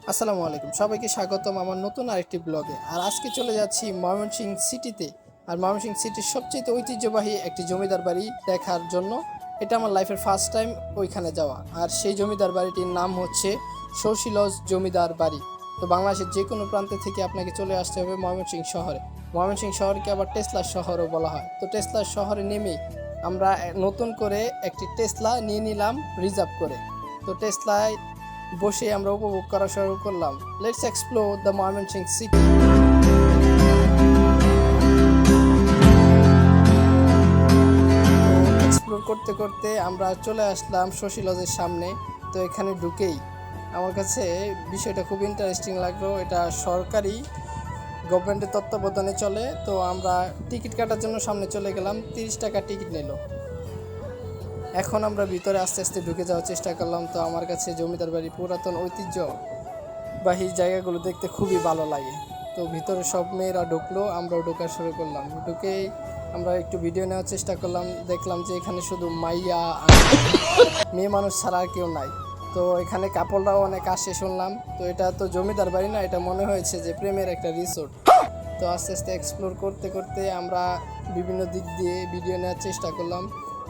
আসসালামু আলাইকুম, সবাইকে স্বাগতম আমার নতুন আরেকটি ব্লগে। আর আজকে চলে যাচ্ছি ময়মনসিংহ সিটিতে। আর ময়মনসিংহ সিটির সবচেয়ে ঐতিহ্যবাহী একটি জমিদার বাড়ি দেখার জন্য। এটা আমার লাইফের ফার্স্ট টাইম ওইখানে যাওয়া। আর সেই জমিদার বাড়িটির নাম হচ্ছে শশীলজ জমিদার বাড়ি। তো বাংলাদেশের যে কোনো প্রান্তে থেকে আপনাকে চলে আসতে হবে ময়মনসিংহ শহরে। ময়মনসিংহ শহরকে আবার টেসলার শহরও বলা হয়। তো টেসলার শহরে নেমেই আমরা নতুন করে একটি টেসলা নিয়ে নিলাম রিজার্ভ করে। তো টেসলায় বসে আমরা উপভোগ করা শুরু করলাম। Let's explore the Mymensingh city. Explore করতে করতে আমরা চলে আসলাম শশী লজের সামনে। তো এখানে ঢুকেই আমার কাছে বিষয়টা খুব ইন্টারেস্টিং লাগলো। এটা সরকারি গভর্নমেন্টের তত্ত্বাবধানে চলে। তো আমরা টিকিট কাটার জন্য সামনে চলে গেলাম। 30 টাকা টিকিট নিল। এখন আমরা ভিতরে আস্তে আস্তে ঢুকে যাওয়ার চেষ্টা করলাম। তো আমার কাছে জমিদার বাড়ির পুরাতন ঐতিহ্যবাহী জায়গাগুলো দেখতে খুবই ভালো লাগে। তো ভিতরে সব মেয়েরা ঢুকলো, আমরাও ঢোকা শুরু করলাম। ঢুকেই আমরা একটু ভিডিও নেওয়ার চেষ্টা করলাম। দেখলাম যে এখানে শুধু মাইয়া আর মেয়ে মানুষ ছাড়া আর কেউ নাই। তো এখানে কাপড়রাও অনেক আসে শুনলাম। তো এটা তো জমিদার বাড়ি না, এটা মনে হয়েছে যে প্রেমের একটা রিসোর্ট। তো আস্তে আস্তে এক্সপ্লোর করতে করতে আমরা বিভিন্ন দিক দিয়ে ভিডিও নেওয়ার চেষ্টা করলাম।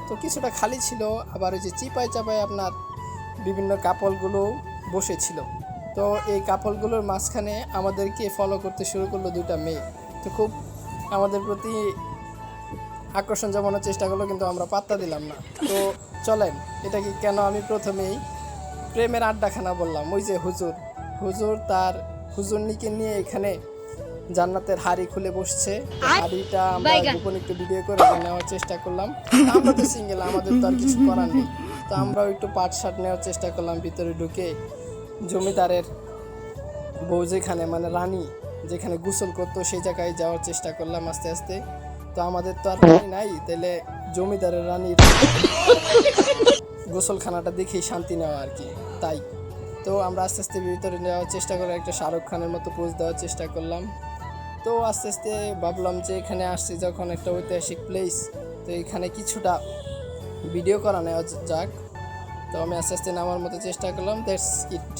তো কিছুটা খালি ছিল, আবার ওই যে চিপায় চাপায় আপনার বিভিন্ন কাপলগুলো বসেছিল। তো এই কাপলগুলোর মাঝখানে আমাদেরকে ফলো করতে শুরু করলো দুইটা মেয়ে। তো খুব আমাদের প্রতি আকর্ষণ জমানোর চেষ্টা করলো, কিন্তু আমরা পাত্তা দিলাম না। তো চলেন, এটা কি কেন আমি প্রথমেই প্রেমের আড্ডাখানা বললাম। ওই যে হুজুর তার হুজুরনিকে নিয়ে এখানে জান্নাতের হাড়ি খুলে বসছে। হাড়িটা আমরা গোপন একটু ভিডিও করে নেওয়ার চেষ্টা করলাম। আমরা তো সিঙ্গেল, আমাদের তো আর কিছু করার নেই। তো আমরাও একটু পাট শার্ট নেওয়ার চেষ্টা করলাম। ভিতরে ঢুকে জমিদারের বউ যেখানে মানে রানী যেখানে গোসল করতো সেই জায়গায় যাওয়ার চেষ্টা করলাম আস্তে আস্তে। তো আমাদের তো আর রানী নাই, তাহলে জমিদারের রানীর গোসলখানাটা দেখেই শান্তি নেওয়া আর কি, তাই। তো আমরা আস্তে আস্তে ভিতরে নেওয়ার চেষ্টা করে একটা শাহরুখ খানের মতো পোজ দেওয়ার চেষ্টা করলাম। তো আস্তে আস্তে ভাবলাম যে এখানে আসছি যখন একটা ঐতিহাসিক প্লেস, তো এখানে কিছুটা ভিডিও করা নেওয়া যাক। তো আমি আস্তে আস্তে নামার মতো চেষ্টা করলাম। That's it.